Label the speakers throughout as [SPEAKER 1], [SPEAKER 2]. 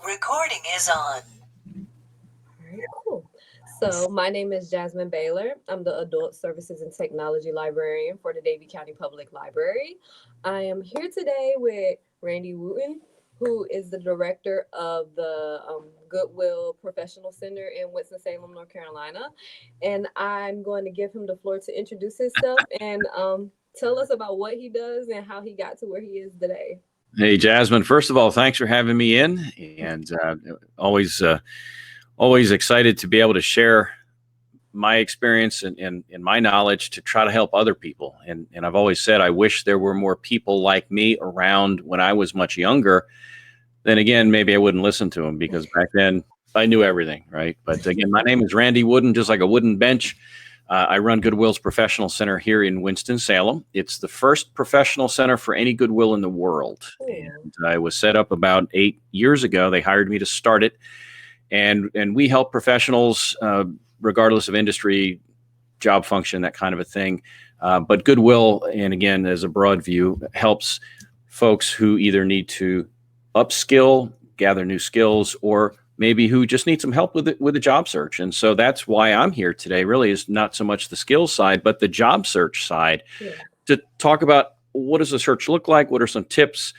[SPEAKER 1] Recording is on.
[SPEAKER 2] All right, cool. So, my name is Jasmine Baylor. I'm the Adult Services and Technology Librarian for the Davie County Public Library. I am here today with Randy Wooten, who is the director of the Goodwill Professional Center in Winston-Salem, North Carolina. And I'm going to give him the floor to introduce himself and tell us about what he does and how he got to where he is today.
[SPEAKER 3] Hey, Jasmine. First of all, thanks for having me in, and always, always excited to be able to share my experience and my knowledge to try to help other people. And I've always said I wish there were more people like me around when I was much younger. Then again, maybe I wouldn't listen to them because back then I knew everything, right? But again, my name is Randy Wooden, just like a wooden bench. I run Goodwill's Professional Center here in Winston-Salem. It's the first professional center for any Goodwill in the world. And I was set up about 8 years ago. They hired me to start it. And we help professionals, regardless of industry, job function, that kind of a thing. But Goodwill, and again, as a broad view, helps folks who either need to upskill, gather new skills, or maybe who just need some help with it, with a job search. And so that's why I'm here today, really, is not so much the skills side, but the job search side, to talk about what does the search look like? What are some tips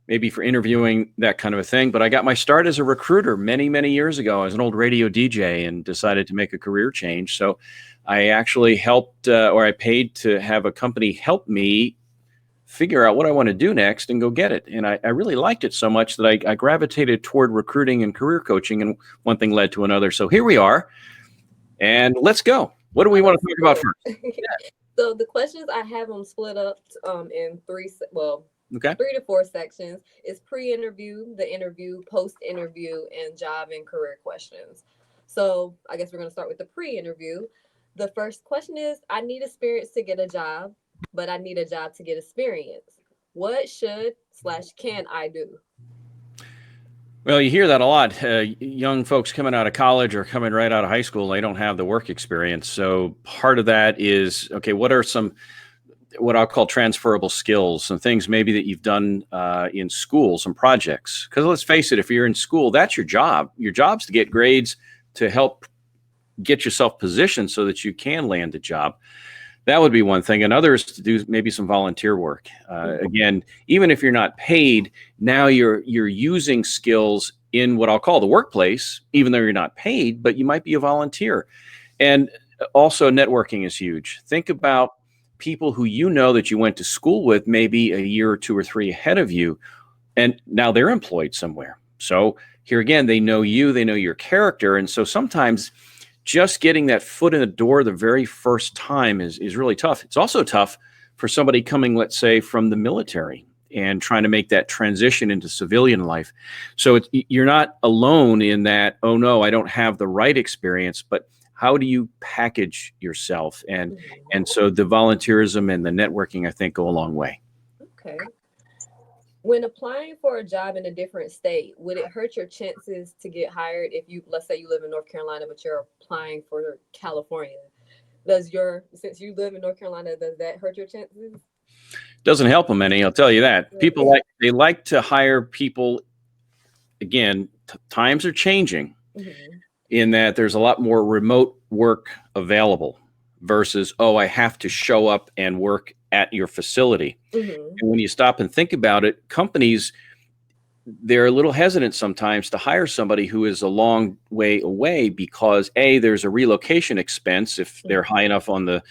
[SPEAKER 3] maybe for interviewing, that kind of a thing. But I got my start as a recruiter many, many years ago. I was an old radio DJ and decided to make a career change. So I actually helped or I paid to have a company help me figure out what I want to do next and go get it. And I really liked it so much that I gravitated toward recruiting and career coaching, and one thing led to another. So here we are, and let's go. What do we want to talk about first?
[SPEAKER 2] So the questions, I have them split up in three,
[SPEAKER 3] Okay.
[SPEAKER 2] 3 to 4 sections. Is pre-interview, the interview, post-interview, and job and career questions. So I guess we're going to start with the pre-interview. The first question is, I need experience to get a job, but I need a job to get experience. What should/can I do?
[SPEAKER 3] Well, you hear that a lot. Young folks coming out of college or coming right out of high school, they don't have the work experience. So part of that is, okay, what are some what I'll call transferable skills, some things maybe that you've done in school, some projects. Because let's face it, if you're in school, that's your job. Your job's to get grades to help get yourself positioned so that you can land a job. That would be one thing. Another is to do maybe some volunteer work. Again, even if you're not paid, now you're using skills in what I'll call the workplace, even though you're not paid, but you might be a volunteer. And also networking is huge. Think about people who you know that you went to school with maybe a year or 2 or 3 ahead of you, and now they're employed somewhere. So here again, they know you, they know your character. And so sometimes just getting that foot in the door the very first time is really tough. It's also tough for somebody coming, let's say, from the military and trying to make that transition into civilian life. So you're not alone in that, oh no, I don't have the right experience, but how do you package yourself? And so the volunteerism and the networking, I think, go a long way.
[SPEAKER 2] Okay. When applying for a job in a different state, would it hurt your chances to get hired if you, let's say you live in North Carolina, but you're applying for California? Since you live in North Carolina, does that hurt your chances?
[SPEAKER 3] Doesn't help them any, I'll tell you that. People they like to hire people, again, times are changing. In that there's a lot more remote work available versus, oh, I have to show up and work at your facility. And when you stop and think about it, companies, they're a little hesitant sometimes to hire somebody who is a long way away because there's a relocation expense. If they're high enough on the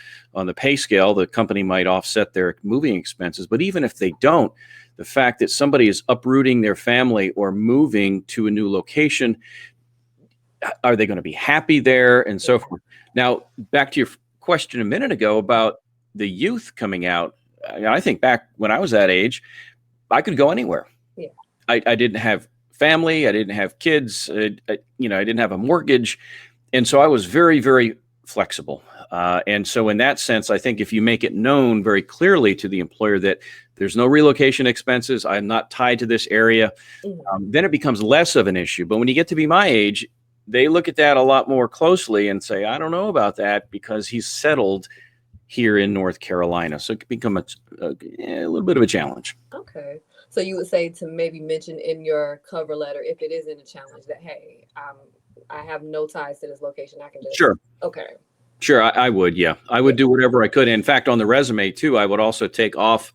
[SPEAKER 3] pay scale, the company might offset their moving expenses. But even if they don't, the fact that somebody is uprooting their family or moving to a new location, are they going to be happy there, and so forth? Now, back to your question a minute ago about the youth coming out. I think back when I was that age, I could go anywhere.
[SPEAKER 2] Yeah.
[SPEAKER 3] I didn't have family. I didn't have kids. I didn't have a mortgage. And so I was very, very flexible. And so in that sense, I think if you make it known very clearly to the employer that there's no relocation expenses, I'm not tied to this area, then it becomes less of an issue. But when you get to be my age, they look at that a lot more closely and say, I don't know about that because he's settled here in North Carolina. So it can become a little bit of a challenge.
[SPEAKER 2] Okay. So you would say to maybe mention in your cover letter, if it isn't a challenge, that hey, I have no ties to this location. I can just
[SPEAKER 3] Sure.
[SPEAKER 2] okay.
[SPEAKER 3] Sure, I would. Yeah, I would do whatever I could. In fact, on the resume too, I would also take off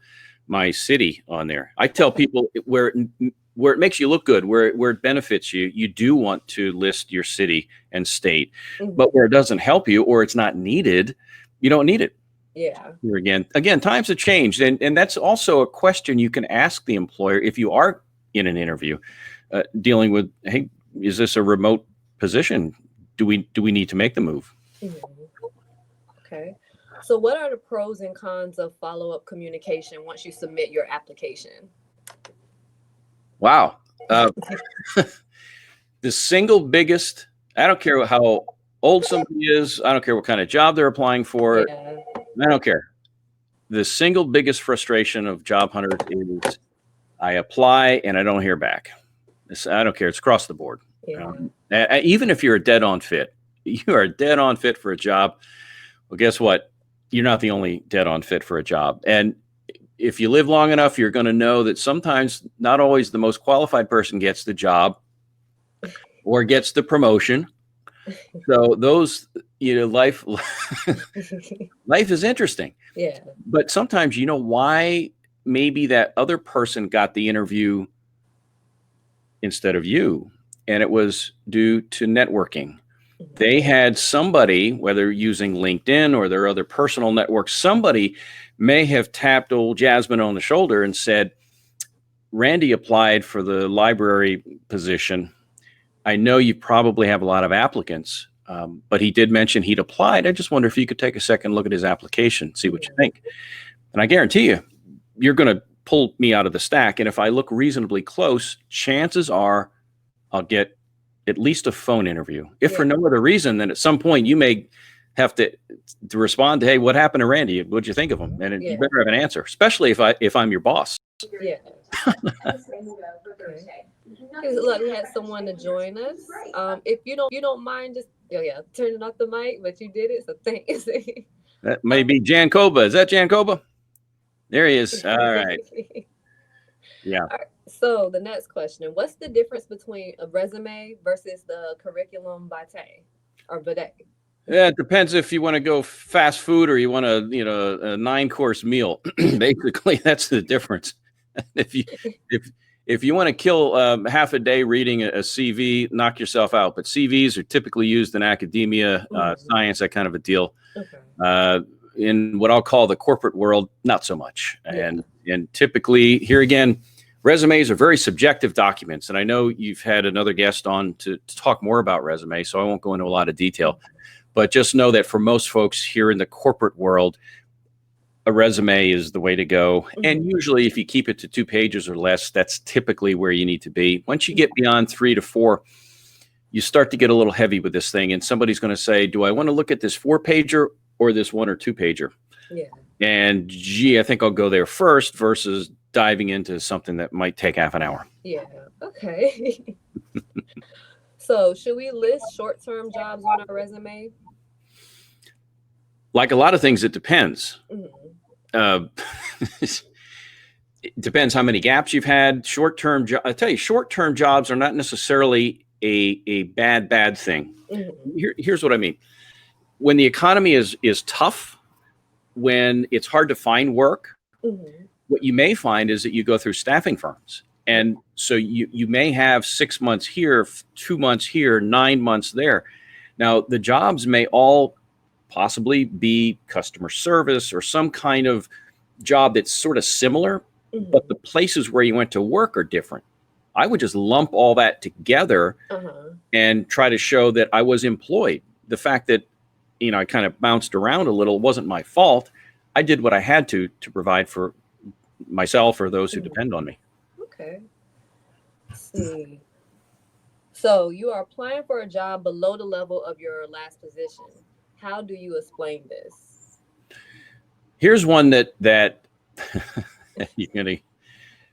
[SPEAKER 3] my city on there. I tell people where it makes you look good, where it benefits you, you do want to list your city and state.
[SPEAKER 2] Mhm.
[SPEAKER 3] But where it doesn't help you or it's not needed, you don't need it.
[SPEAKER 2] Yeah.
[SPEAKER 3] Here again, times have changed, and that's also a question you can ask the employer if you are in an interview, dealing with, hey, is this a remote position? Do we need to make the move?
[SPEAKER 2] Mhm. Okay. So what are the pros and cons of follow-up communication once you submit your application?
[SPEAKER 3] Wow. The single biggest, I don't care how old somebody is, I don't care what kind of job they're applying for,
[SPEAKER 2] Yeah.
[SPEAKER 3] I don't care. The single biggest frustration of job hunters is I apply and I don't hear back. I don't care. It's across the board.
[SPEAKER 2] Yeah.
[SPEAKER 3] Even if you're a dead on fit, you are dead on fit for a job. Well, guess what? You're not the only dead on fit for a job. And if you live long enough, you're going to know that sometimes not always the most qualified person gets the job or gets the promotion. So those, life is interesting.
[SPEAKER 2] Yeah.
[SPEAKER 3] But sometimes you know why maybe that other person got the interview instead of you, and it was due to networking. They had somebody, whether using LinkedIn or their other personal networks, somebody may have tapped old Jasmine on the shoulder and said, Randy applied for the library position. I know you probably have a lot of applicants, but he did mention he'd applied. I just wonder if you could take a second look at his application, see what you think. And I guarantee you, you're going to pull me out of the stack. And if I look reasonably close, chances are I'll get at least a phone interview. If for no other reason, then at some point you may have to respond to, hey, what happened to Randy? What'd you think of him? And you better have an answer, especially if I'm your boss.
[SPEAKER 2] Yeah. Look, we had someone to join us. If you don't mind, just turning off the mic, but you did it, so thanks.
[SPEAKER 3] That may be Jan Koba. Is that Jan Koba? There he is. All right. Yeah.
[SPEAKER 2] All right. So the next question: what's the difference between a resume versus the curriculum vitae or vitae?
[SPEAKER 3] Yeah, it depends if you want to go fast food or you want a 9-course meal. Basically, that's the difference. If you want to kill half a day reading a CV, knock yourself out. But CVs are typically used in academia, science, that kind of a deal. Okay. In what I'll call the corporate world, not so much. Yeah. And typically, here again, resumes are very subjective documents. And I know you've had another guest on to talk more about resumes, so I won't go into a lot of detail. But just know that for most folks here in the corporate world, a resume is the way to go. And usually if you keep it to 2 pages or less, that's typically where you need to be. Once you get beyond 3 to 4, you start to get a little heavy with this thing. And somebody's going to say, do I want to look at this 4-pager or this 1 or 2-pager? Yeah. And gee, I think I'll go there first versus diving into something that might take half an hour.
[SPEAKER 2] Yeah. Okay. So should we list short-term jobs on our resume?
[SPEAKER 3] Like a lot of things, it depends. It depends how many gaps you've had. Short-term, I tell you, short-term jobs are not necessarily a bad thing. Here's what I mean. When the economy is tough, when it's hard to find work, what you may find is that you go through staffing firms. And so you may have 6 months here, 2 months here, 9 months there. Now, the jobs may all possibly be customer service or some kind of job that's sort of similar, but the places where you went to work are different. I would just lump all that together and try to show that I was employed. The fact that, I kind of bounced around a little wasn't my fault. I did what I had to provide for myself or those who depend on me.
[SPEAKER 2] Okay. Let's see. So you are applying for a job below the level of your last position. How do you explain this?
[SPEAKER 3] Here's one that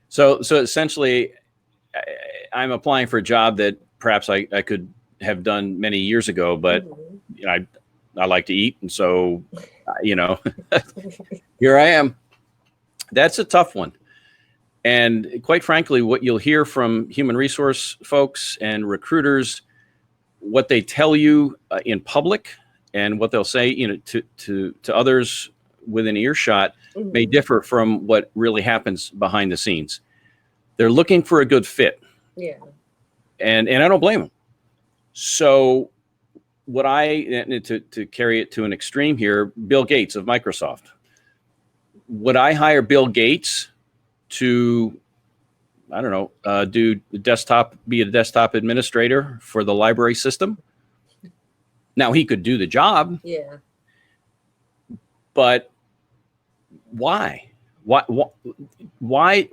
[SPEAKER 3] so essentially I'm applying for a job that perhaps I could have done many years ago, but I like to eat. And so, here I am. That's a tough one. And quite frankly, what you'll hear from human resource folks and recruiters, what they tell you in public and what they'll say, to others within earshot may differ from what really happens behind the scenes. They're looking for a good fit.
[SPEAKER 2] Yeah.
[SPEAKER 3] And I don't blame them. So to carry it to an extreme here, Bill Gates of Microsoft. Would I hire Bill Gates to, I don't know, be a desktop administrator for the library system? Now, he could do the job.
[SPEAKER 2] Yeah.
[SPEAKER 3] But why? Why?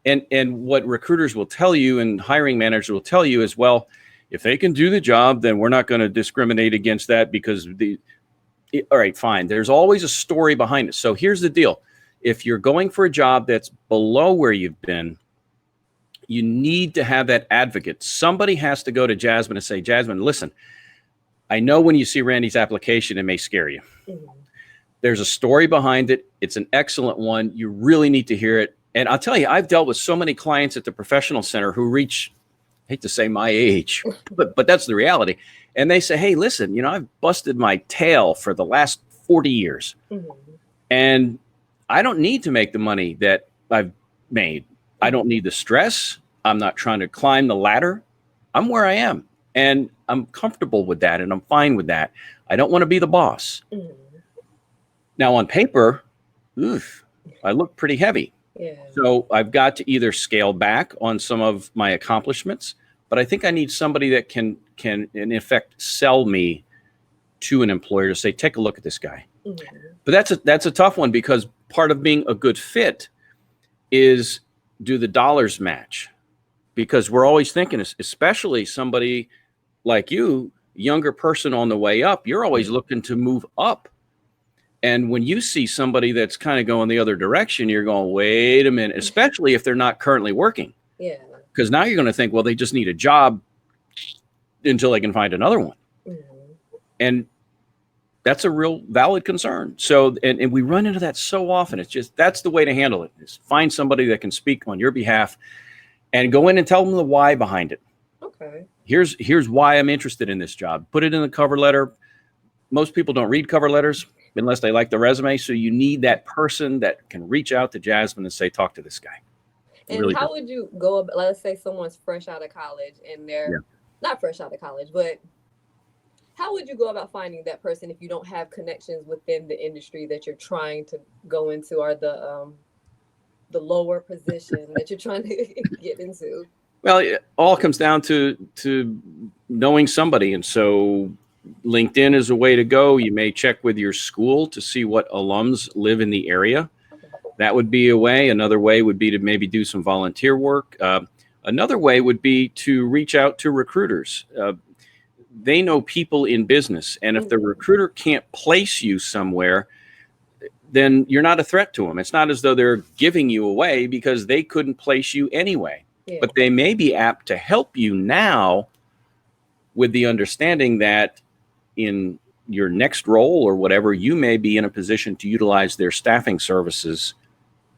[SPEAKER 3] And what recruiters will tell you and hiring managers will tell you is, well, if they can do the job, then we're not going to discriminate against that because all right, fine. There's always a story behind it. So here's the deal. If you're going for a job that's below where you've been, you need to have that advocate. Somebody has to go to Jasmine and say, Jasmine, listen, I know when you see Randy's application, it may scare you. There's a story behind it. It's an excellent one. You really need to hear it. And I'll tell you, I've dealt with so many clients at the professional center who reach, I hate to say my age, but that's the reality. And they say, hey, listen, I've busted my tail for the last 40 years. And I don't need to make the money that I've made. I don't need the stress. I'm not trying to climb the ladder. I'm where I am. And I'm comfortable with that. And I'm fine with that. I don't want to be the boss. Now, on paper, I look pretty heavy.
[SPEAKER 2] Yeah.
[SPEAKER 3] So I've got to either scale back on some of my accomplishments, but I think I need somebody that can in effect sell me to an employer to say, take a look at this guy. But that's a tough one, because part of being a good fit is, do the dollars match? Because we're always thinking, especially somebody like you, younger person on the way up, you're always looking to move up. And when you see somebody that's kind of going the other direction, you're going, wait a minute, especially if they're not currently working.
[SPEAKER 2] Yeah.
[SPEAKER 3] Because now you're going to think, well, they just need a job until they can find another one. And that's a real valid concern. So, and we run into that so often. It's just, that's the way to handle it, is find somebody that can speak on your behalf and go in and tell them the why behind it.
[SPEAKER 2] Okay.
[SPEAKER 3] Here's why I'm interested in this job. Put it in the cover letter. Most people don't read cover letters unless they like the resume. So you need that person that can reach out to Jasmine and say, talk to this guy.
[SPEAKER 2] And
[SPEAKER 3] really
[SPEAKER 2] how would you go about, let's say someone's fresh out of college and they're not fresh out of college, but how would you go about finding that person if you don't have connections within the industry that you're trying to go into, or the lower position that you're trying to get into?
[SPEAKER 3] Well, it all comes down to knowing somebody. And so LinkedIn is a way to go. You may check with your school to see what alums live in the area. That would be a way. Another way would be to maybe do some volunteer work. Another way would be to reach out to recruiters. They know people in business. And if the recruiter can't place you somewhere, then you're not a threat to them. It's not as though they're giving you away, because they couldn't place you anyway. Yeah. But they may be apt to help you now, with the understanding that in your next role or whatever, you may be in a position to utilize their staffing services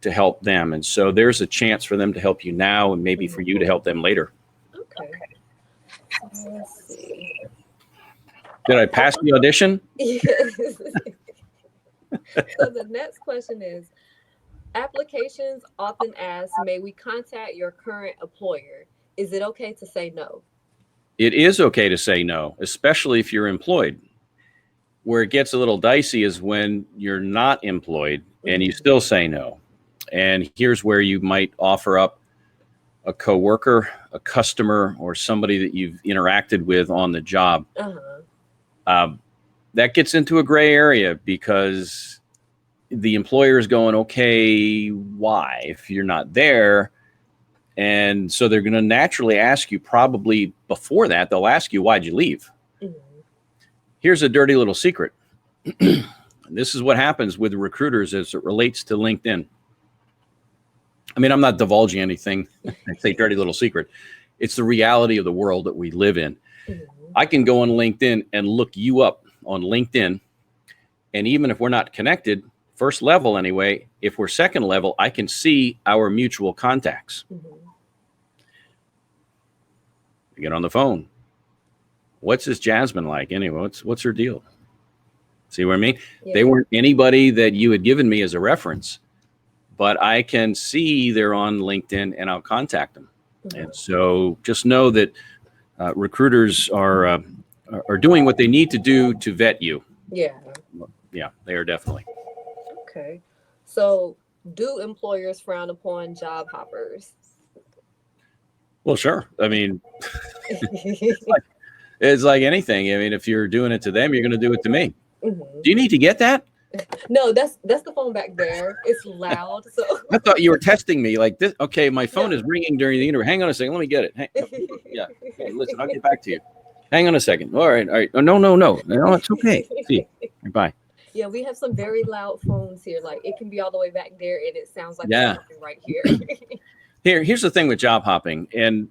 [SPEAKER 3] to help them. And so there's a chance for them to help you now, and maybe for you to help them later.
[SPEAKER 2] Okay. Let's see.
[SPEAKER 3] Did I pass the audition?
[SPEAKER 2] Yes. So the next question is, applications often ask, may we contact your current employer? Is it okay to say no?
[SPEAKER 3] It is okay to say no, especially if you're employed. Where it gets a little dicey is when you're not employed and you still say no. And here's where you might offer up a coworker, a customer, or somebody that you've interacted with on the job. That gets into a gray area, because the employer is going, okay, why? If you're not there. And so they're going to naturally ask you, probably before that, they'll ask you, why'd you leave? Here's a dirty little secret. This is what happens with recruiters as it relates to LinkedIn. I mean, I'm not divulging anything. I say dirty little secret. It's the reality of the world that we live in. I can go on LinkedIn and look you up on LinkedIn. And even if we're not connected, first level anyway, if we're second level, I can see our mutual contacts. Get on the phone. What's this Jasmine like anyway? What's her deal? See what I mean?
[SPEAKER 2] Yeah.
[SPEAKER 3] They weren't anybody that you had given me as a reference, but I can see they're on LinkedIn and I'll contact them. And so just know that recruiters are doing what they need to do to vet you.
[SPEAKER 2] Yeah.
[SPEAKER 3] Yeah, they are definitely.
[SPEAKER 2] Okay. So do employers frown upon job hoppers?
[SPEAKER 3] Well, sure. I mean, it's like anything. I mean, if you're doing it to them, you're going to do it to me.
[SPEAKER 2] Mm-hmm.
[SPEAKER 3] Do you need to get that?
[SPEAKER 2] No, that's the phone back there. It's loud. So
[SPEAKER 3] I thought you were testing me like this. Okay, my phone is ringing during the interview. Hang on a second. Let me get it. Yeah. Hey, listen, I'll get back to you. Hang on a second. All right. Oh, no, it's okay. See you. Bye.
[SPEAKER 2] Yeah, we have some very loud phones here. Like it can be all the way back there, and it sounds like
[SPEAKER 3] Yeah.
[SPEAKER 2] something right here.
[SPEAKER 3] Here's the thing with job hopping, and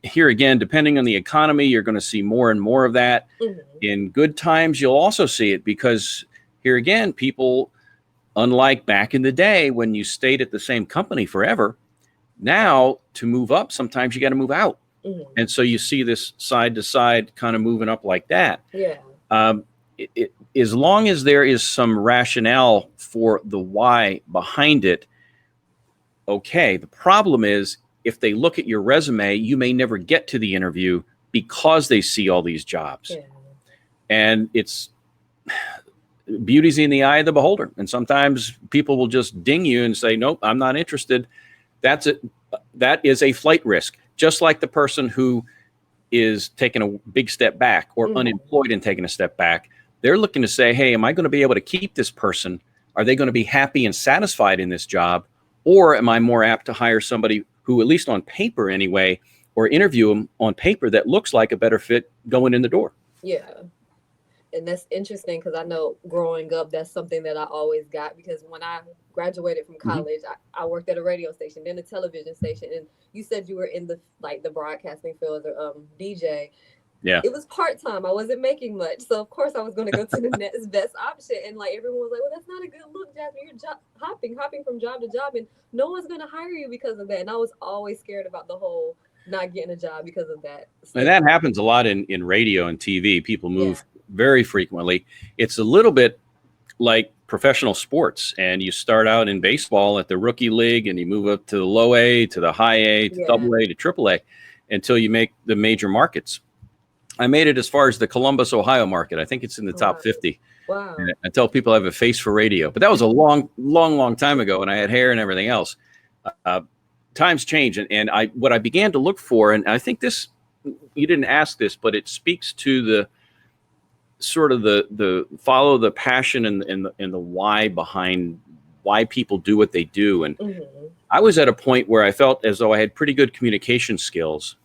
[SPEAKER 3] here again, depending on the economy, you're going to see more and more of that.
[SPEAKER 2] Mm-hmm.
[SPEAKER 3] In good times, you'll also see it because here again, people, unlike back in the day when you stayed at the same company forever, now to move up, sometimes you got to move out.
[SPEAKER 2] Mm-hmm.
[SPEAKER 3] And so you see this side to side kind of moving up like that.
[SPEAKER 2] Yeah.
[SPEAKER 3] As long as there is some rationale for the why behind it, okay. The problem is if they look at your resume, you may never get to the interview because they see all these jobs.
[SPEAKER 2] Yeah. And
[SPEAKER 3] it's beauty's in the eye of the beholder. And sometimes people will just ding you and say, nope, I'm not interested. That's it. That is a flight risk. Just like the person who is taking a big step back or unemployed and taking a step back, they're looking to say, hey, am I going to be able to keep this person? Are they going to be happy and satisfied in this job? Or am I more apt to hire somebody who, at least on paper anyway, or interview them on paper that looks like a better fit going in the door?
[SPEAKER 2] Yeah. And that's interesting because I know growing up, that's something that I always got because when I graduated from college, I worked at a radio station, then a television station. And you said you were in the broadcasting field as a DJ.
[SPEAKER 3] Yeah.
[SPEAKER 2] It was part-time. I wasn't making much. So of course I was going to go to the next best option. And like everyone was like, well, that's not a good look, Jasmine. You're hopping from job to job and no one's going to hire you because of that. And I was always scared about the whole not getting a job because of that.
[SPEAKER 3] And that happens a lot in radio and TV. People move very frequently. It's a little bit like professional sports. And you start out in baseball at the rookie league and you move up to the low A, to the high A, to double A, to triple A until you make the major markets. I made it as far as the Columbus, Ohio market. I think it's in the top 50.
[SPEAKER 2] Wow.
[SPEAKER 3] And I tell people I have a face for radio, but that was a long time ago and I had hair and everything else. Times change. And what I began to look for, and I think this, you didn't ask this, but it speaks to the sort of the follow the passion and the why behind why people do what they do. And I was at a point where I felt as though I had pretty good communication skills,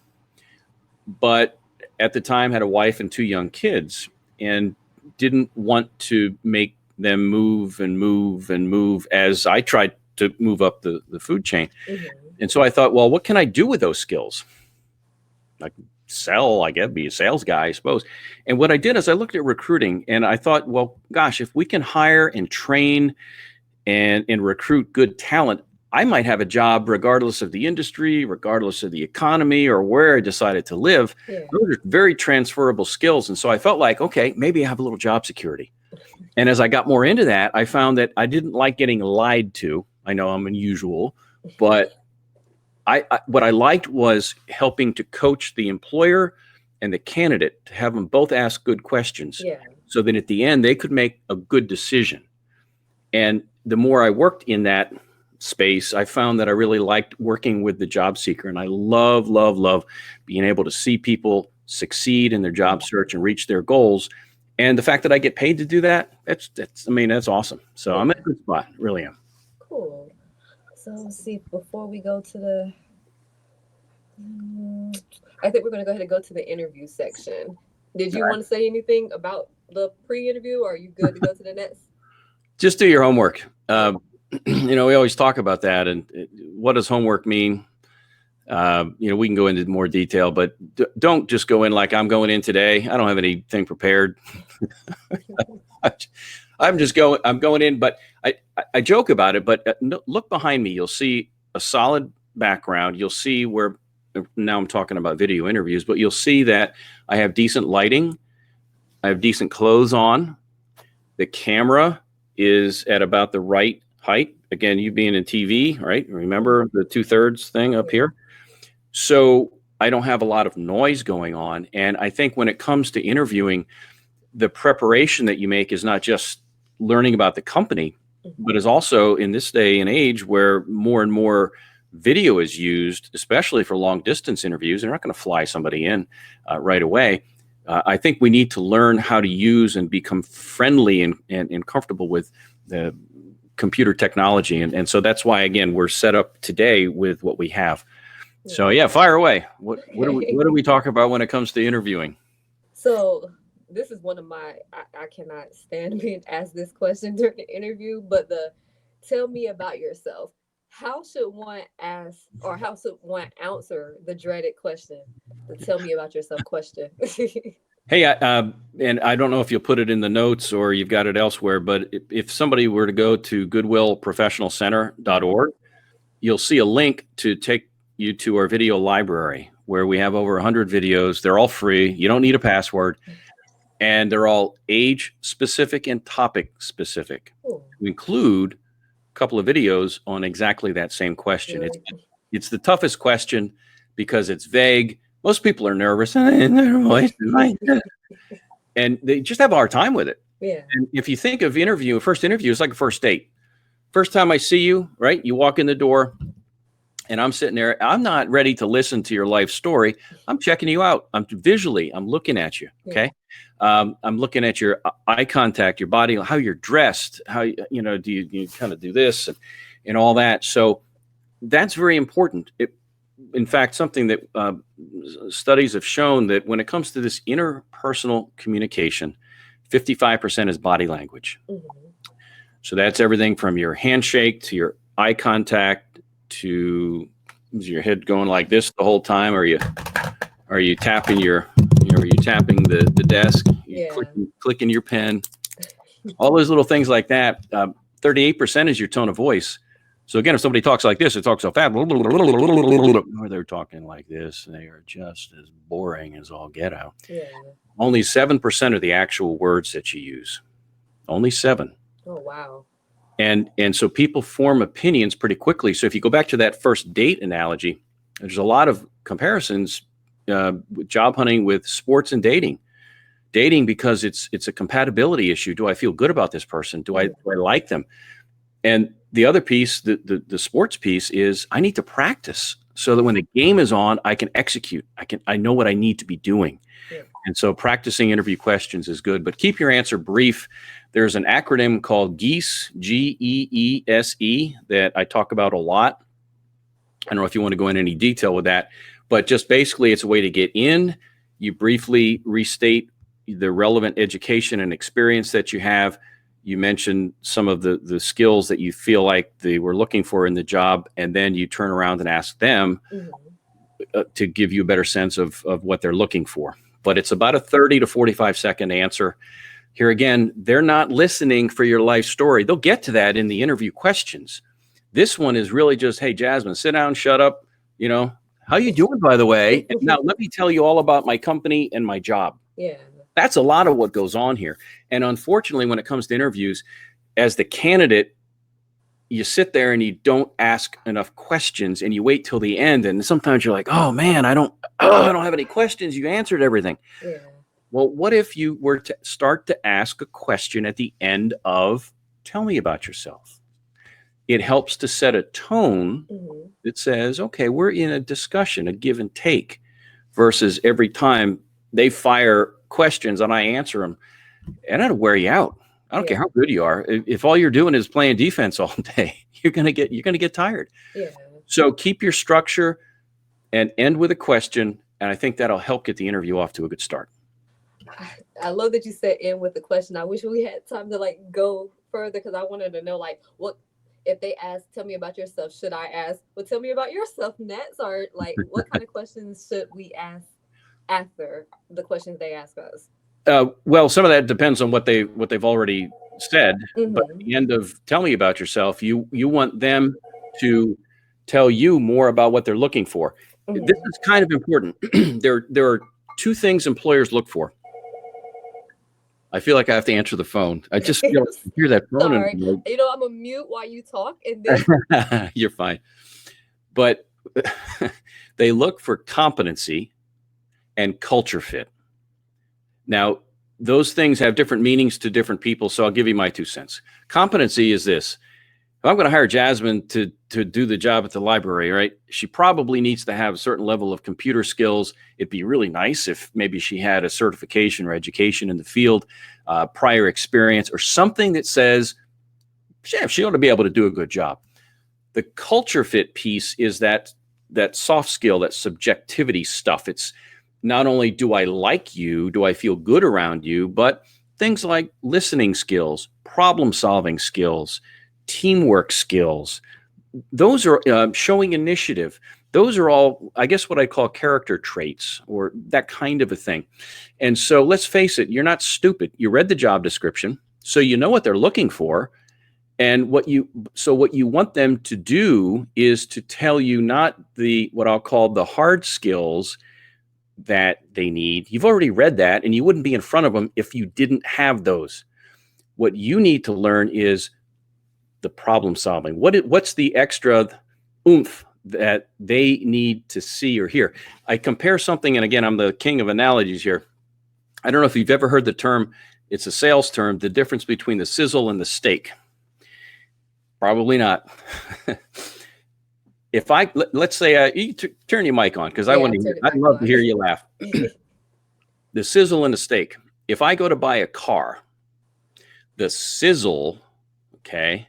[SPEAKER 3] but at the time had a wife and 2 young kids and didn't want to make them move as I tried to move up the food chain. And so I thought, well, what can I do with those skills? Like sell, I guess, be a sales guy, I suppose. And what I did is I looked at recruiting and I thought, well, gosh, if we can hire and train and recruit good talent, I might have a job regardless of the industry, regardless of the economy or where I decided to live. Those are very transferable skills. And so I felt like, okay, maybe I have a little job security. And as I got more into that, I found that I didn't like getting lied to. I know I'm unusual, but what I liked was helping to coach the employer and the candidate to have them both ask good questions so that at the end they could make a good decision. And the more I worked in that space, I found that I really liked working with the job seeker. And I love being able to see people succeed in their job search and reach their goals. And the fact that I get paid to do that, that's awesome. So I'm in a good spot, really am.
[SPEAKER 2] Cool. So let's see, before we go to the, I think we're going to go ahead and go to the interview section. Did you want to say anything about the pre-interview or are you good to go to the next?
[SPEAKER 3] Just do your homework. We always talk about that. And what does homework mean? We can go into more detail, but don't just go in like I'm going in today. I don't have anything prepared. I'm going in, but I joke about it, but look behind me. You'll see a solid background. You'll see where, now I'm talking about video interviews, but you'll see that I have decent lighting. I have decent clothes on. The camera is at about the right height. Again, you being in TV, right? Remember the 2/3 thing up here? So I don't have a lot of noise going on. And I think when it comes to interviewing, the preparation that you make is not just learning about the company, but is also in this day and age where more and more video is used, especially for long distance interviews. They're not going to fly somebody in right away. I think we need to learn how to use and become friendly and comfortable with the computer technology. And so that's why, again, we're set up today with what we have. So yeah, fire away. What do we talk about when it comes to interviewing?
[SPEAKER 2] So this is one of I cannot stand being asked this question during the interview, but tell me about yourself. How should one ask, or how should one answer the dreaded question, the tell me about yourself question?
[SPEAKER 3] Hey, and I don't know if you'll put it in the notes or you've got it elsewhere, but if somebody were to go to goodwillprofessionalcenter.org, you'll see a link to take you to our video library where we have over 100 videos. They're all free. You don't need a password. And they're all age specific and topic specific. We include a couple of videos on exactly that same question.
[SPEAKER 2] Really?
[SPEAKER 3] It's the toughest question because it's vague. Most people are nervous and their voice is like this. And they just have a hard time with it.
[SPEAKER 2] Yeah.
[SPEAKER 3] And if you think of first interview, it's like a first date. First time I see you, right? You walk in the door and I'm sitting there. I'm not ready to listen to your life story. I'm checking you out. I'm looking at you. Okay. I'm looking at your eye contact, your body, how you're dressed, how, do you kind of do this and all that. So that's very important. In fact, something that studies have shown that when it comes to this interpersonal communication, 55% is body language. Mm-hmm. So that's everything from your handshake to your eye contact to, is your head going like this the whole time? Are you tapping the desk? Clicking your pen? All those little things like that. 38% is your tone of voice. So again, if somebody talks like this, it talks so fast, or they're talking like this, they are just as boring as all get out. Yeah. Only 7% are the actual words that you use. Only 7.
[SPEAKER 2] Oh, wow.
[SPEAKER 3] And so people form opinions pretty quickly. So if you go back to that first date analogy, there's a lot of comparisons with job hunting with sports and dating. Dating because it's a compatibility issue. Do I feel good about this person? Do I like them? And the other piece, the sports piece, is I need to practice so that when the game is on, I can execute. I know what I need to be doing. Yeah. And so practicing interview questions is good, but keep your answer brief. There's an acronym called GEESE, GEESE, that I talk about a lot. I don't know if you want to go into any detail with that, but just basically it's a way to get in. You briefly restate the relevant education and experience that you have. You mentioned some of the skills that you feel like they were looking for in the job, and then you turn around and ask them to give you a better sense of what they're looking for. But it's about a 30 to 45 second answer. Here again, they're not listening for your life story. They'll get to that in the interview questions. This one is really just, hey, Jasmine, sit down, shut up. How you doing, by the way? And now let me tell you all about my company and my job.
[SPEAKER 2] Yeah.
[SPEAKER 3] That's a lot of what goes on here. And unfortunately, when it comes to interviews, as the candidate, you sit there and you don't ask enough questions and you wait till the end. And sometimes you're like, oh man, I don't have any questions. You answered everything. Yeah. Well, what if you were to start to ask a question at the end of, tell me about yourself? It helps to set a tone that says, okay, we're in a discussion, a give and take, versus every time they fire questions and I answer them, and that'll wear you out. I don't care how good you are. If all you're doing is playing defense all day, you're gonna get tired. Yeah. So keep your structure and end with a question, and I think that'll help get the interview off to a good start.
[SPEAKER 2] I love that you said end with a question. I wish we had time to go further, because I wanted to know what if they ask, tell me about yourself. Should I ask, well, tell me about yourself next, or what kind of questions should we ask after the questions they ask us?
[SPEAKER 3] Well, some of that depends on what they've already said, but at
[SPEAKER 2] Mm-hmm.
[SPEAKER 3] the end of tell me about yourself, you want them to tell you more about what they're looking for. This
[SPEAKER 2] Mm-hmm.
[SPEAKER 3] is kind of important. There are two things employers look for. I feel like I have to answer the phone. I just feel I hear that phone
[SPEAKER 2] Sorry.
[SPEAKER 3] and
[SPEAKER 2] I'm a mute while you talk, and then
[SPEAKER 3] you're fine. But they look for competency and culture fit. Now, those things have different meanings to different people, so I'll give you my 2 cents. Competency is this. If I'm going to hire Jasmine to do the job at the library, right? She probably needs to have a certain level of computer skills. It'd be really nice if maybe she had a certification or education in the field, prior experience, or something that says, yeah, she ought to be able to do a good job. The culture fit piece is that soft skill, that subjectivity stuff. It's not only do I like you, do I feel good around you, but things like listening skills, problem solving skills, teamwork skills. Those are showing initiative. Those are all, I guess, what I call character traits or that kind of a thing. And so let's face it, you're not stupid. You read the job description, so you know what they're looking for. And what you want them to do is to tell you not the what I'll call the hard skills that they need. You've already read that, and you wouldn't be in front of them if you didn't have those. What you need to learn is the problem solving. What's the extra oomph that they need to see or hear? I compare something, and again, I'm the king of analogies here. I don't know if you've ever heard the term, it's a sales term, the difference between the sizzle and the steak. Probably not. If let's say you turn your mic on because I want to hear, I'd love to hear you laugh. The sizzle and the steak. If I go to buy a car, the sizzle, okay,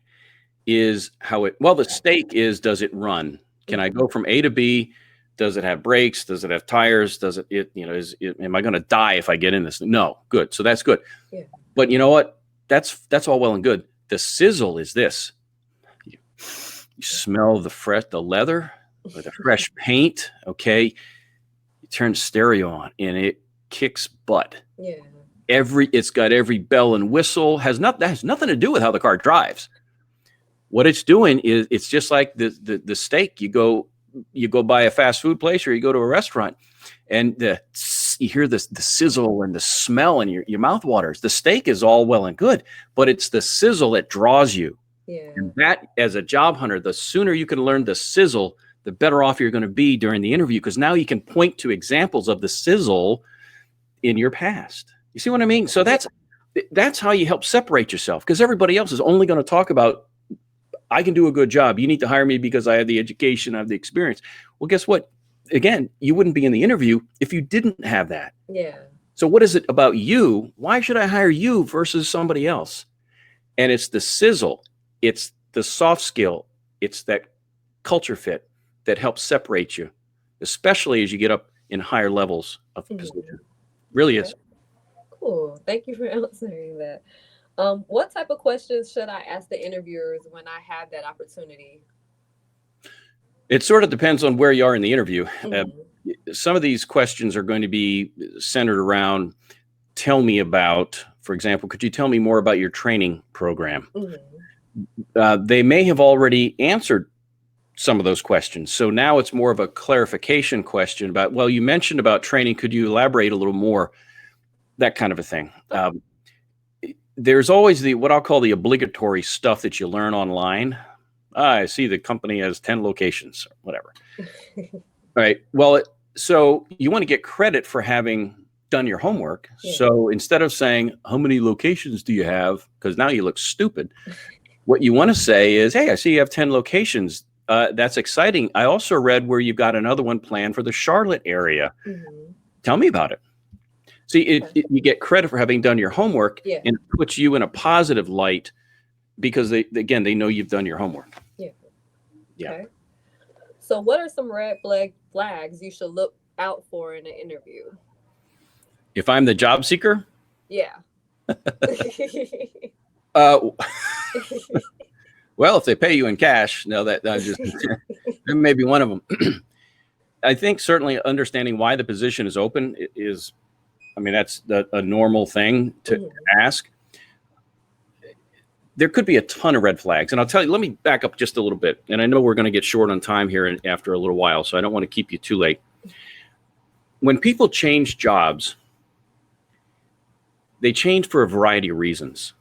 [SPEAKER 3] is the steak is, does it run? Can I go from A to B? Does it have brakes? Does it have tires? Does am I going to die if I get in this? No. Good. So that's good.
[SPEAKER 2] Yeah.
[SPEAKER 3] But you know what? That's all well and good. The sizzle is this. You smell the leather or the fresh paint. Okay. You turn stereo on and it kicks butt.
[SPEAKER 2] Yeah.
[SPEAKER 3] It's got every bell and whistle. That has nothing to do with how the car drives. What it's doing is it's just like the steak. You go buy a fast food place or you go to a restaurant and you hear the sizzle and the smell and your mouth waters. The steak is all well and good, but it's the sizzle that draws you.
[SPEAKER 2] Yeah.
[SPEAKER 3] And that, as a job hunter, the sooner you can learn the sizzle, the better off you're going to be during the interview, because now you can point to examples of the sizzle in your past. You see what I mean? So that's how you help separate yourself, because everybody else is only going to talk about, I can do a good job. You need to hire me because I have the education, I have the experience. Well, guess what? Again, you wouldn't be in the interview if you didn't have that.
[SPEAKER 2] Yeah.
[SPEAKER 3] So what is it about you? Why should I hire you versus somebody else? And it's the sizzle. It's the soft skill. It's that culture fit that helps separate you, especially as you get up in higher levels of position. Really is.
[SPEAKER 2] Cool. Thank you for answering that. What type of questions should I ask the interviewers when I have that opportunity?
[SPEAKER 3] It sort of depends on where you are in the interview.
[SPEAKER 2] Mm-hmm.
[SPEAKER 3] Some of these questions are going to be centered around, tell me about, for example, could you tell me more about your training program?
[SPEAKER 2] Mm-hmm.
[SPEAKER 3] They may have already answered some of those questions. So now it's more of a clarification question about, well, you mentioned about training. Could you elaborate a little more? That kind of a thing. There's always what I'll call the obligatory stuff that you learn online. I see the company has 10 locations, whatever. Right. Well, so you want to get credit for having done your homework. Yeah. So instead of saying, how many locations do you have? Because now you look stupid. What you want to say is, hey, I see you have 10 locations. That's exciting. I also read where you've got another one planned for the Charlotte area. Mm-hmm. Tell me about it. See, you get credit for having done your homework, yeah, and it puts you in a positive light because they know you've done your homework.
[SPEAKER 2] Yeah.
[SPEAKER 3] Yeah.
[SPEAKER 2] Okay. So what are some red flags you should look out for in an interview?
[SPEAKER 3] If I'm the job seeker?
[SPEAKER 2] Yeah.
[SPEAKER 3] Well, if they pay you in cash, no, that just that may be one of them. I think certainly understanding why the position is open is, I mean, that's a normal thing to ask. there could be a ton of red flags. And I'll tell you, let me back up just a little bit. And I know we're going to get short on time here after a little while, so I don't want to keep you too late. When people change jobs, they change for a variety of reasons.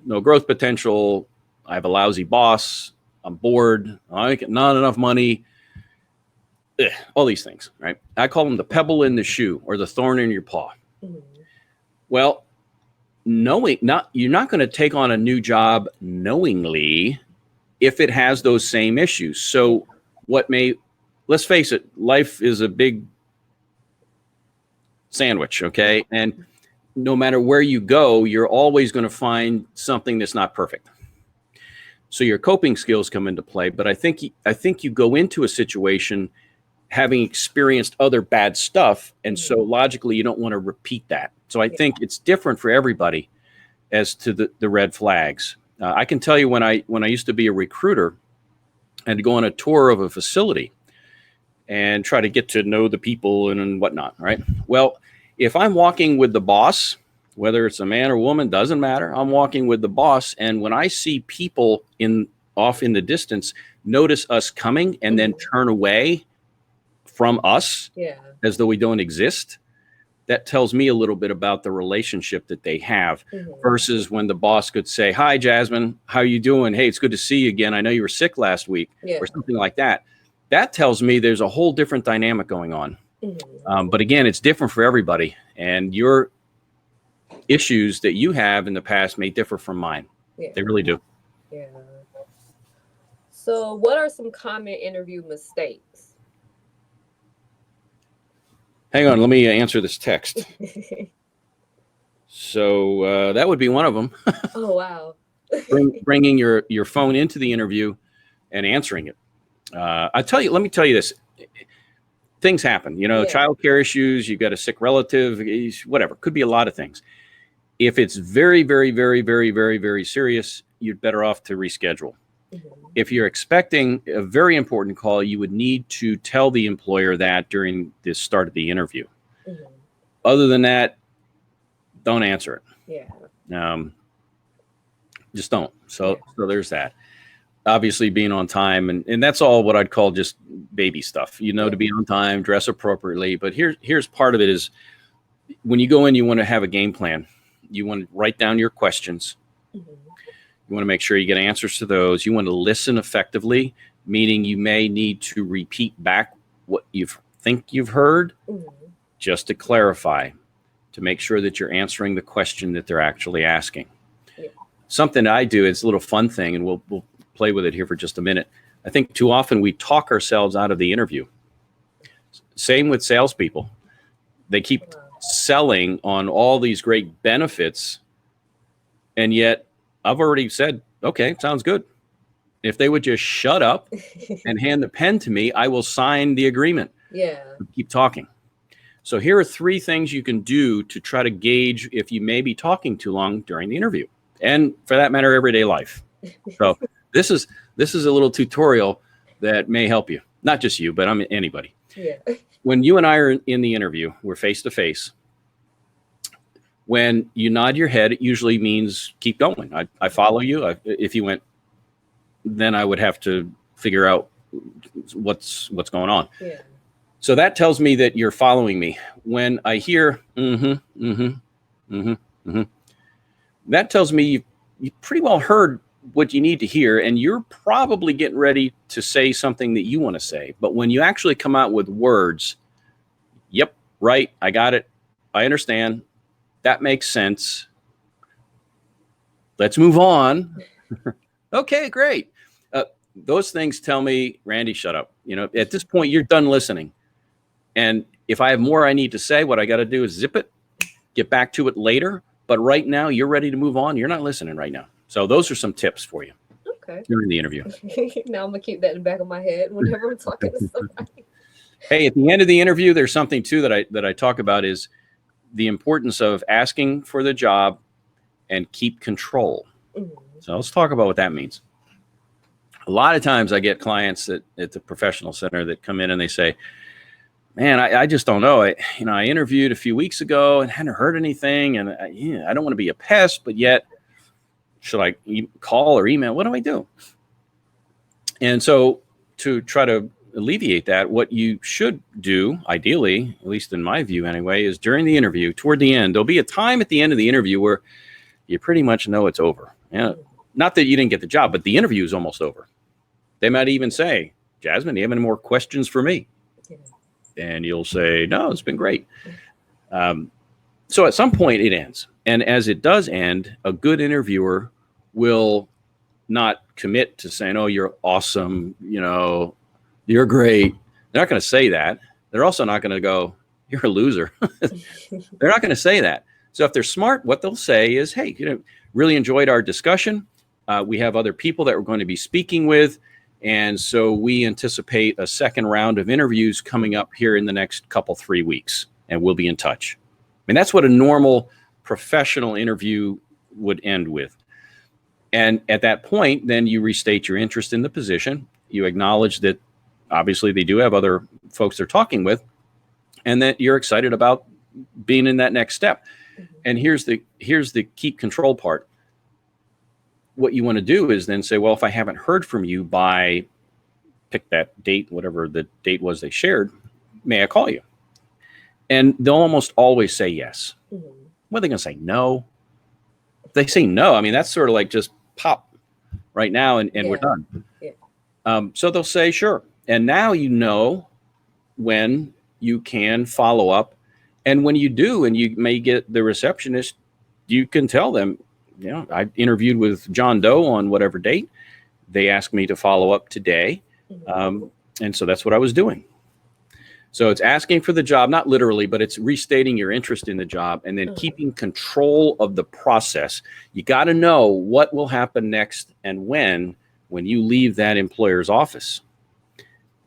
[SPEAKER 3] No growth potential, I have a lousy boss, I'm bored, I get not enough money, all these things, right? I call them the pebble in the shoe or the thorn in your paw. Well, you're not going to take on a new job knowingly if it has those same issues. So let's face it, life is a big sandwich, okay? And no matter where you go, you're always going to find something that's not perfect. So your coping skills come into play. But I think you go into a situation having experienced other bad stuff, and so logically you don't want to repeat that. So I think it's different for everybody as to the red flags. I can tell you when I used to be a recruiter, I had to go on a tour of a facility and try to get to know the people and whatnot, right? Well, if I'm walking with the boss, whether it's a man or woman, doesn't matter. I'm walking with the boss, and when I see people off in the distance notice us coming and then turn away from us as though we don't exist, that tells me a little bit about the relationship that they have versus when the boss could say, "Hi, Jasmine, how you doing? Hey, it's good to see you again. I know you were sick last week," or something like that. That tells me there's a whole different dynamic going on. But again, it's different for everybody, and your issues that you have in the past may differ from mine. They really do.
[SPEAKER 2] Yeah. So what are some common interview mistakes?
[SPEAKER 3] Hang on, let me answer this text. So that would be one of them.
[SPEAKER 2] Oh, wow.
[SPEAKER 3] Bringing your phone into the interview and answering it. Let me tell you this. Things happen, childcare issues, you got a sick relative, whatever, could be a lot of things. If it's very, very, very, very, very, very serious, you're better off to reschedule. If you're expecting a very important call, you would need to tell the employer that during the start of the interview. Other than that, don't answer it. Just don't. So there's that. Obviously being on time, and that's all what I'd call just baby stuff, to be on time, dress appropriately. But here's part of it is when you go in, you want to have a game plan. You want to write down your questions. You want to make sure you get answers to those. You want to listen effectively, meaning you may need to repeat back what you think you've heard just to clarify, to make sure that you're answering the question that they're actually asking. Something I do, it's a little fun thing, and we'll play with it here for just a minute. I think too often we talk ourselves out of the interview. Same with salespeople. They keep selling on all these great benefits, and yet I've already said, okay, sounds good. If they would just shut up and hand the pen to me, I will sign the agreement. Keep talking. So here are 3 things you can do to try to gauge if you may be talking too long during the interview, and for that matter, everyday life. So this is a little tutorial that may help you. Not just you, but anybody. When you and I are in the interview, we're face to face. When you nod your head, it usually means keep going. I follow you. If you went, then I would have to figure out what's going on. So that tells me that you're following me. When I hear that tells me you pretty well heard what you need to hear, and you're probably getting ready to say something that you want to say. But when you actually come out with words, yep, right, I got it, I understand, that makes sense, let's move on. Okay, great. Those things tell me, Randy, shut up. At this point, you're done listening. And if I have more I need to say, what I got to do is zip it, get back to it later. But right now, you're ready to move on. You're not listening right now. So those are some tips for you during the interview.
[SPEAKER 2] Now I'm going to keep that in the back of my head whenever I'm talking to somebody.
[SPEAKER 3] Hey, at the end of the interview, there's something too that I talk about is the importance of asking for the job and keep control. So let's talk about what that means. A lot of times I get clients at the professional center that come in and they say, man, I just don't know. I interviewed a few weeks ago and hadn't heard anything. And I don't want to be a pest, but yet Should I call or email? What do I do? And so to try to alleviate that, what you should do, ideally, at least in my view anyway, is during the interview, toward the end, there'll be a time at the end of the interview where you pretty much know it's over. Not that you didn't get the job, but the interview is almost over. They might even say, Jasmine, do you have any more questions for me?
[SPEAKER 2] Yeah.
[SPEAKER 3] And you'll say, no, it's been great. So at some point it ends. And as it does end, a good interviewer will not commit to saying, oh, you're awesome, you're great. They're not going to say that. They're also not going to go, you're a loser. They're not going to say that. So if they're smart, what they'll say is, hey, really enjoyed our discussion. We have other people that we're going to be speaking with. And so we anticipate a second round of interviews coming up here in the next 3 weeks, and we'll be in touch. I mean, that's what a normal professional interview would end with. And at that point, then you restate your interest in the position. You acknowledge that obviously they do have other folks they're talking with, and that you're excited about being in that next step. And here's the keep control part. What you want to do is then say, well, if I haven't heard from you by pick that date, whatever the date was they shared, may I call you? And they'll almost always say yes. What are they going to say? No. If they say no, I mean, that's sort of like just pop right now and we're done. Yeah. So they'll say, sure. And now you know when you can follow up. And when you do, and you may get the receptionist, you can tell them, I interviewed with John Doe on whatever date. They asked me to follow up today. And so that's what I was doing. So it's asking for the job, not literally, but it's restating your interest in the job and then keeping control of the process. You got to know what will happen next and when you leave that employer's office.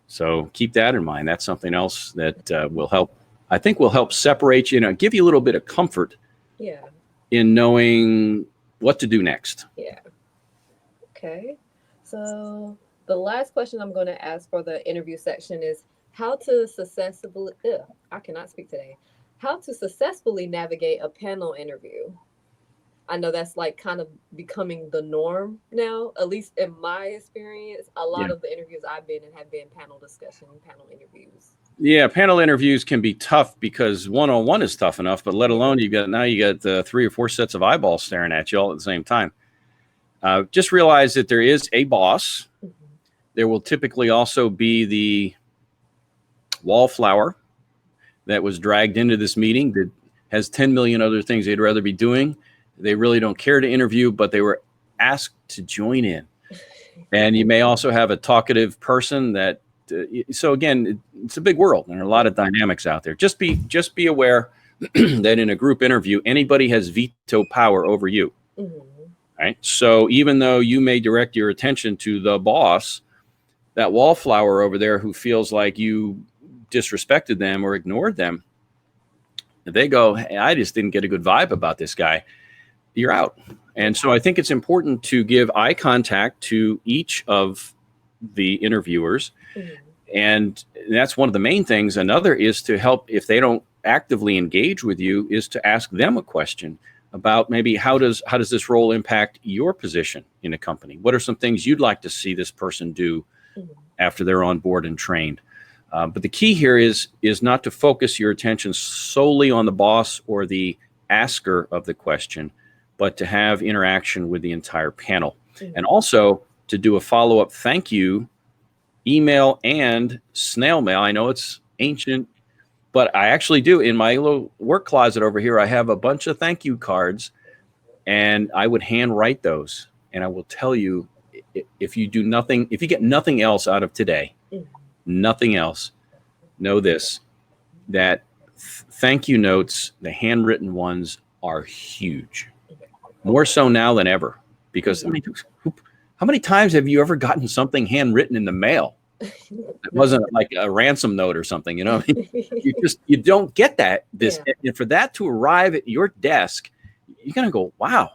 [SPEAKER 3] So keep that in mind. That's something else that will help. I think will help separate you, give you a little bit of comfort in knowing what to do next.
[SPEAKER 2] Yeah. Okay. So the last question I'm going to ask for the interview section is how to successfully navigate a panel interview. I know that's like kind of becoming the norm now, at least in my experience. A lot of the interviews I've been in have been panel discussion, panel interviews.
[SPEAKER 3] Yeah, panel interviews can be tough because one-on-one is tough enough, but let alone you got 3 or 4 sets of eyeballs staring at you all at the same time. Just realize that there is a boss. There will typically also be the wallflower that was dragged into this meeting that has 10 million other things they'd rather be doing. They really don't care to interview, but they were asked to join in. And you may also have a talkative person that, so again, it's a big world and there are a lot of dynamics out there. Just be aware that in a group interview, anybody has veto power over you. Right? So even though you may direct your attention to the boss, that wallflower over there who feels like you disrespected them or ignored them, they go, hey, I just didn't get a good vibe about this guy. You're out. And so I think it's important to give eye contact to each of the interviewers. And that's one of the main things. Another is to help, if they don't actively engage with you, is to ask them a question about maybe how does this role impact your position in a company? What are some things you'd like to see this person do after they're on board and trained? But the key here is not to focus your attention solely on the boss or the asker of the question, but to have interaction with the entire panel. And also to do a follow-up thank you email and snail mail. I know it's ancient, but I actually do. In my little work closet over here, I have a bunch of thank you cards, and I would hand write those. And I will tell you, if you get nothing else out of today, nothing else, know this, that thank you notes, the handwritten ones, are huge. More so now than ever. Because how many times have you ever gotten something handwritten in the mail? It wasn't like a ransom note or something, you don't get that. And for that to arrive at your desk, you're gonna go, wow.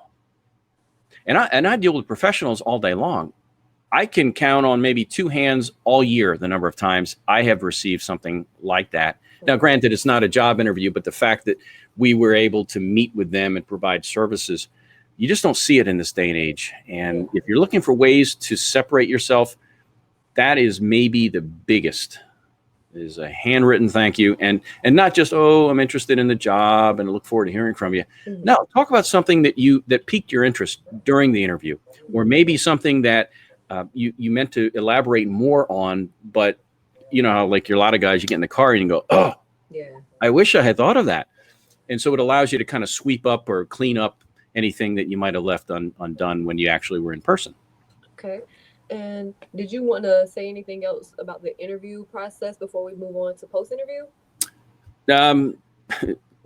[SPEAKER 3] And I deal with professionals all day long. I can count on maybe 2 hands all year the number of times I have received something like that. Now, granted, it's not a job interview, but the fact that we were able to meet with them and provide services you just don't see it in this day and age. And if you're looking for ways to separate yourself, that is maybe the biggest, is a handwritten thank you. And not just, oh, I'm interested in the job and I look forward to hearing from you. No, talk about something that piqued your interest during the interview, or maybe something that you meant to elaborate more on, but you know how, like, you're a lot of guys, you get in the car and you go, oh,
[SPEAKER 2] Yeah.
[SPEAKER 3] I wish I had thought of that. And so it allows you to kind of sweep up or clean up anything that you might have left undone when you actually were in person.
[SPEAKER 2] Okay. And did you want to say anything else about the interview process before we move on to post interview?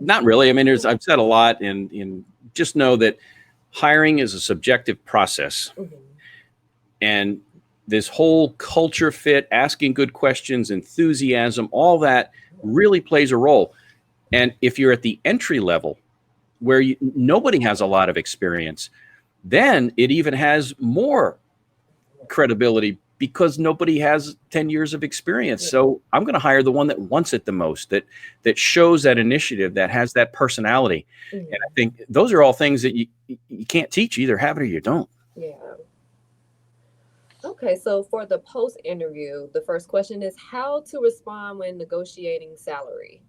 [SPEAKER 3] Not really. I mean, I've said a lot, and just know that hiring is a subjective process. And this whole culture fit, asking good questions, enthusiasm, all that really plays a role. And if you're at the entry level where nobody has a lot of experience, then it even has more credibility because nobody has 10 years of experience. So I'm going to hire the one that wants it the most, that shows that initiative, that has that personality. And I think those are all things that you can't teach. Either have it or you don't.
[SPEAKER 2] Yeah. Okay, so for the post interview, the first question is how to respond when negotiating salary.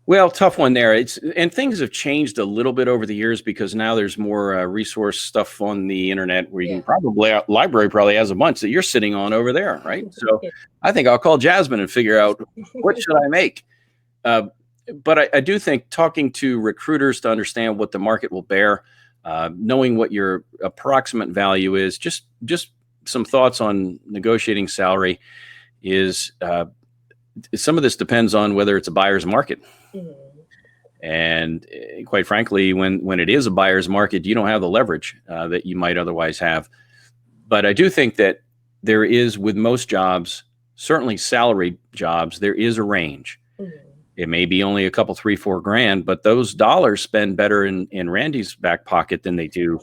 [SPEAKER 3] Well, tough one there. And things have changed a little bit over the years because now there's more resource stuff on the internet where you can library probably has a bunch that you're sitting on over there, right? So I think I'll call Jasmine and figure out what should I make. But I do think talking to recruiters to understand what the market will bear, knowing what your approximate value is, just some thoughts on negotiating salary is some of this depends on whether it's a buyer's market. And quite frankly, when it is a buyer's market, you don't have the leverage that you might otherwise have. But I do think that there is, with most jobs, certainly salaried jobs, there is a range. It may be only a couple, $3-4 grand, but those dollars spend better in Randy's back pocket than they do,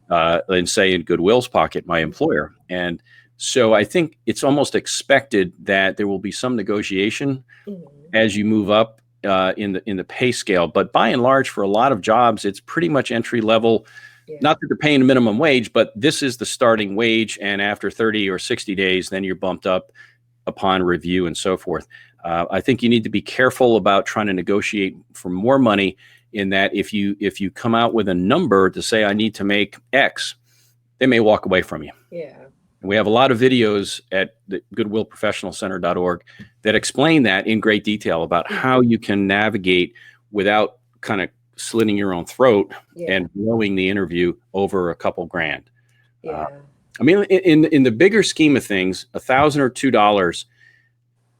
[SPEAKER 3] let's say, in Goodwill's pocket, my employer. And so I think it's almost expected that there will be some negotiation as you move up in the pay scale. But by and large, for a lot of jobs, it's pretty much entry level. Not that they're paying a minimum wage, but this is the starting wage. And after 30 or 60 days, then you're bumped up upon review and so forth. I think you need to be careful about trying to negotiate for more money, in that if you come out with a number to say, I need to make X, they may walk away from you. And we have a lot of videos at the goodwillprofessionalcenter.org that explain that in great detail about how you can navigate without kind of slitting your own throat and blowing the interview over a couple grand. I mean, in the bigger scheme of things, $1,000 or $2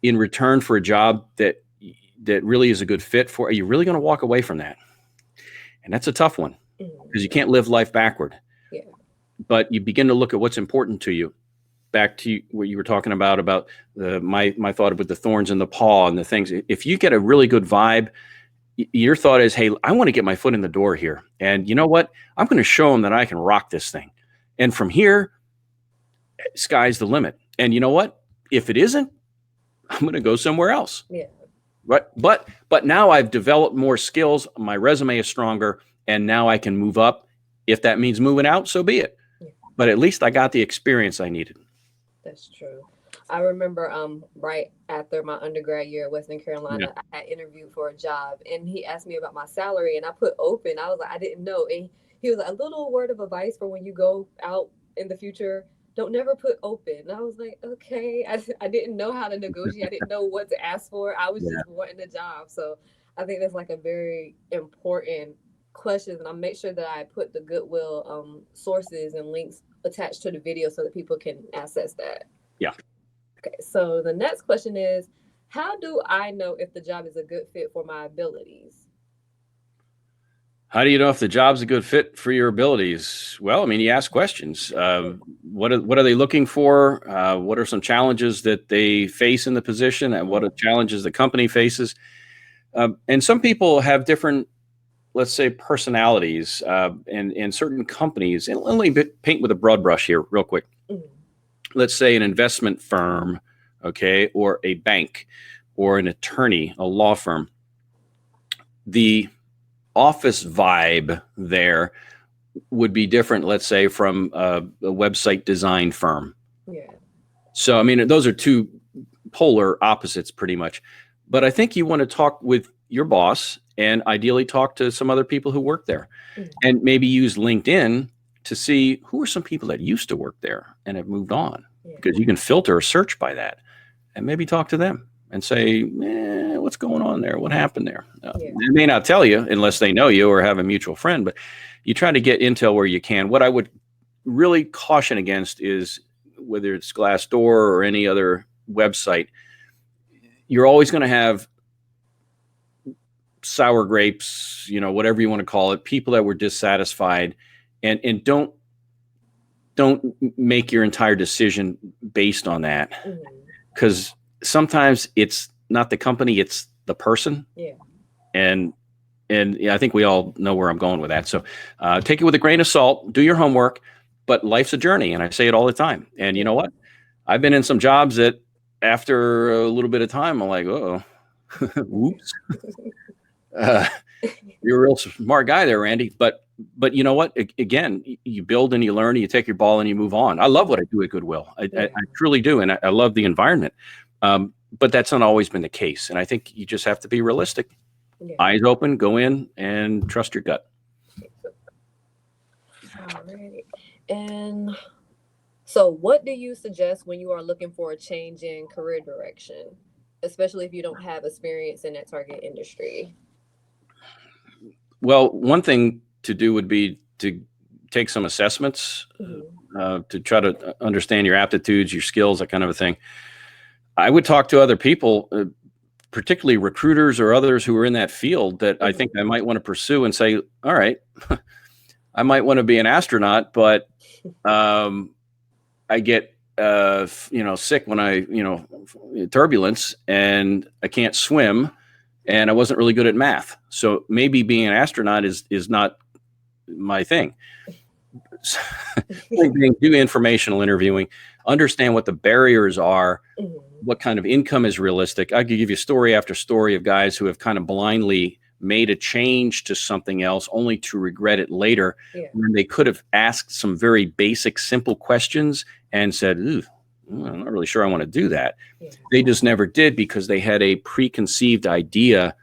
[SPEAKER 3] in return for a job that really is a good fit for, are you really going to walk away from that? And that's a tough one because you can't live life backward. But you begin to look at what's important to you. Back to what you were talking about my thought with the thorns in the paw and the things. If you get a really good vibe, your thought is, hey, I want to get my foot in the door here. And you know what? I'm going to show them that I can rock this thing. And from here, sky's the limit. And you know what? If it isn't, I'm going to go somewhere else. But now I've developed more skills. My resume is stronger. And now I can move up. If that means moving out, so be it. But at least I got the experience I needed.
[SPEAKER 2] That's true. I remember right after my undergrad year at Western Carolina, I had interviewed for a job, and he asked me about my salary, and I put open. I was like, I didn't know. And he was like, a little word of advice for when you go out in the future, don't never put open. And I was like, okay. I didn't know how to negotiate. I didn't know what to ask for. I was just wanting a job. So I think that's like a very important question, and I'll make sure that I put the Goodwill sources and links attached to the video so that people can access that. Okay, so the next question is, how do I know if the job is a good fit for my abilities?
[SPEAKER 3] How do you know if the job's a good fit for your abilities? Well, I mean, you ask questions. What are they looking for? What are some challenges that they face in the position, and what are challenges the company faces? And some people have different, let's say, personalities and certain companies. And let me paint with a broad brush here real quick. Let's say an investment firm, okay, or a bank or an attorney, a law firm. The office vibe there would be different, let's say, from a website design firm.
[SPEAKER 2] Yeah.
[SPEAKER 3] So, I mean, those are two polar opposites pretty much. But I think you want to talk with your boss and ideally talk to some other people who work there and maybe use LinkedIn to see who are some people that used to work there and have moved on, because you can filter a search by that and maybe talk to them and say, what's going on there? What happened there? They may not tell you unless they know you or have a mutual friend, but you try to get intel where you can. What I would really caution against is, whether it's Glassdoor or any other website, you're always going to have sour grapes, whatever you want to call it, people that were dissatisfied, and don't make your entire decision based on that, because sometimes it's not the company, it's the person. Yeah. And I think we all know where I'm going with that. So take it with a grain of salt, do your homework, but life's a journey. And I say it all the time. And you know what? I've been in some jobs that after a little bit of time, I'm like, oh, whoops. You're a real smart guy there, Randy. But you know what? Again, you build and you learn, and you take your ball and you move on. I love what I do at Goodwill. I truly do. And I love the environment. But that's not always been the case. And I think you just have to be realistic. Eyes open, go in and trust your gut.
[SPEAKER 2] All right. And so what do you suggest when you are looking for a change in career direction, especially if you don't have experience in that target industry?
[SPEAKER 3] Well, one thing to do would be to take some assessments to try to understand your aptitudes, your skills, that kind of a thing. I would talk to other people, particularly recruiters or others who are in that field that I think I might want to pursue, and say, all right, I might want to be an astronaut, but I get sick when turbulence, and I can't swim, and I wasn't really good at math. So maybe being an astronaut is not my thing. Do informational interviewing, understand what the barriers are, what kind of income is realistic. I could give you story after story of guys who have kind of blindly made a change to something else only to regret it later, when they could have asked some very basic, simple questions and said, I'm not really sure I want to do that. They just never did, because they had a preconceived idea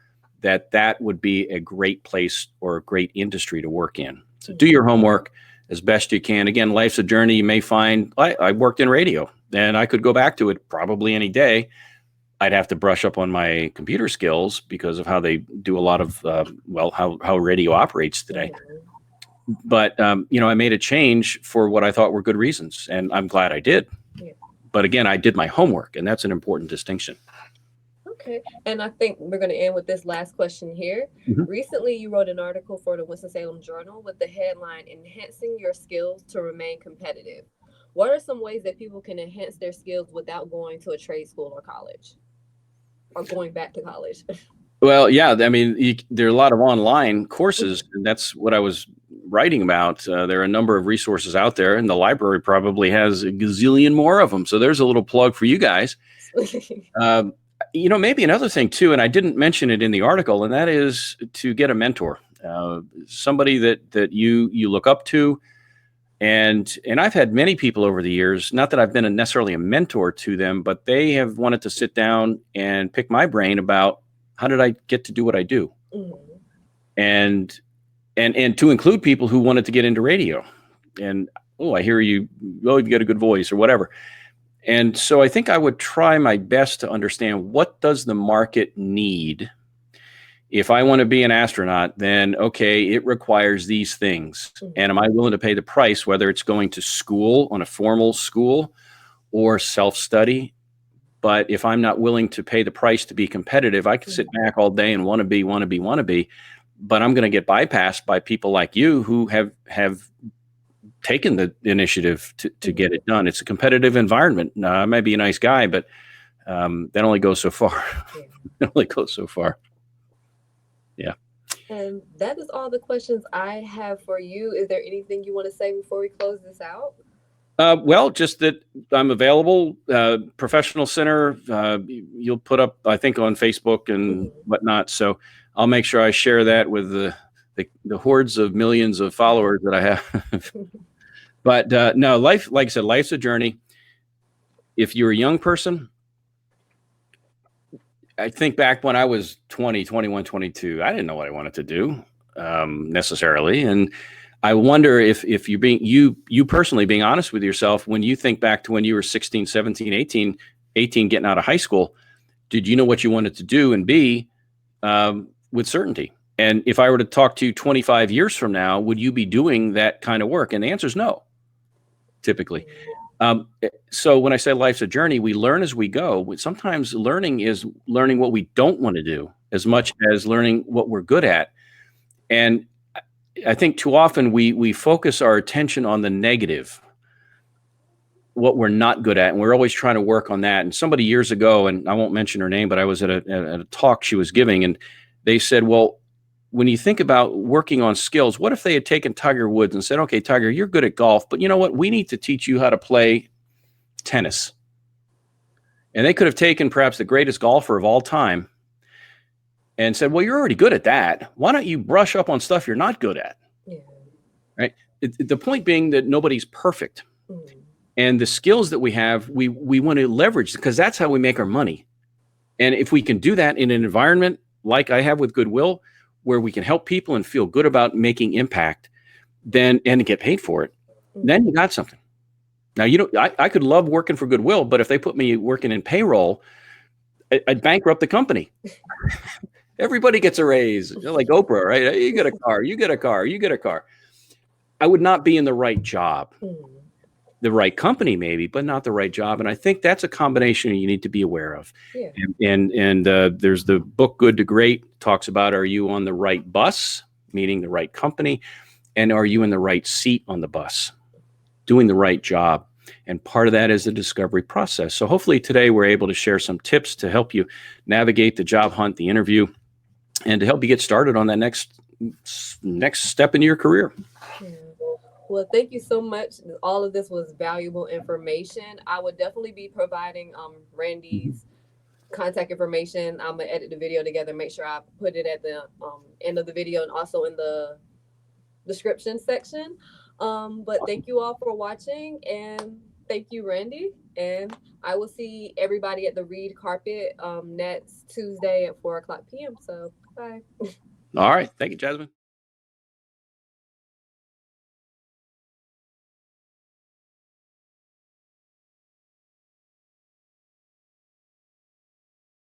[SPEAKER 3] that would be a great place or a great industry to work in. So do your homework as best you can. Again, life's a journey. You may find, I worked in radio, and I could go back to it probably any day. I'd have to brush up on my computer skills because of how they do a lot of, how radio operates today. But, I made a change for what I thought were good reasons, and I'm glad I did. But again, I did my homework, and that's an important distinction.
[SPEAKER 2] Okay. And I think we're going to end with this last question here. Recently, you wrote an article for the Winston-Salem Journal with the headline, "Enhancing Your Skills to Remain Competitive." What are some ways that people can enhance their skills without going to a trade school or college, or going back to college?
[SPEAKER 3] Well, yeah, I mean, there are a lot of online courses, and that's what I was writing about. There are a number of resources out there, and the library probably has a gazillion more of them. So there's a little plug for you guys. Maybe another thing too, and I didn't mention it in the article, and that is to get a mentor, somebody that you look up to. And I've had many people over the years, not that I've been necessarily a mentor to them, but they have wanted to sit down and pick my brain about how did I get to do what I do? And to include people who wanted to get into radio, and, I hear you've got a good voice or whatever. And so I think I would try my best to understand, what does the market need? If I want to be an astronaut, then, okay, it requires these things. And am I willing to pay the price, whether it's going to school, on a formal school, or self-study? But if I'm not willing to pay the price to be competitive, I can sit back all day and want to be, but I'm going to get bypassed by people like you who have taken the initiative to get it done. It's a competitive environment. Now, I might be a nice guy, but that only goes so far. It only goes so far. Yeah.
[SPEAKER 2] And that is all the questions I have for you. Is there anything you want to say before we close this out?
[SPEAKER 3] Well, just that I'm available. Professional Center, you'll put up, I think, on Facebook and whatnot. So I'll make sure I share that with the the hordes of millions of followers that I have. But no, life, like I said, life's a journey. If you're a young person, I think back when I was 20, 21, 22, I didn't know what I wanted to do necessarily. And I wonder if you personally being honest with yourself, when you think back to when you were 16, 17, 18, getting out of high school, did you know what you wanted to do and be with certainty? And if I were to talk to you 25 years from now, would you be doing that kind of work? And the answer is no, typically. So when I say life's a journey, we learn as we go. Sometimes learning is learning what we don't want to do as much as learning what we're good at. And I think too often we focus our attention on the negative, what we're not good at, and we're always trying to work on that. And somebody years ago, and I won't mention her name, but I was at a talk she was giving, and they said, well, when you think about working on skills, what if they had taken Tiger Woods and said, okay, Tiger, you're good at golf, but you know what? We need to teach you how to play tennis. And they could have taken perhaps the greatest golfer of all time and said, well, you're already good at that. Why don't you brush up on stuff you're not good at?
[SPEAKER 2] Yeah.
[SPEAKER 3] Right. The point being that nobody's perfect. And the skills that we have, we want to leverage because that's how we make our money. And if we can do that in an environment like I have with Goodwill, where we can help people and feel good about making impact, then and get paid for it, then you got something. Now, I could love working for Goodwill, but if they put me working in payroll, I'd bankrupt the company. Everybody gets a raise, like Oprah, right? You get a car, you get a car, you get a car. I would not be in the right job. The right company maybe, but not the right job. And I think that's a combination you need to be aware of.
[SPEAKER 2] Yeah.
[SPEAKER 3] And there's the book Good to Great talks about, are you on the right bus, meaning the right company? And are you in the right seat on the bus, doing the right job? And part of that is the discovery process. So hopefully today we're able to share some tips to help you navigate the job hunt, the interview, and to help you get started on that next step in your career.
[SPEAKER 2] Yeah. Well, thank you so much. All of this was valuable information. I would definitely be providing Randy's contact information. I'm gonna edit the video together, make sure I put it at the end of the video and also in the description section. But thank you all for watching, and thank you, Randy. And I will see everybody at the Reed Carpet next Tuesday at 4:00 p.m. So bye.
[SPEAKER 3] All right. Thank you, Jasmine.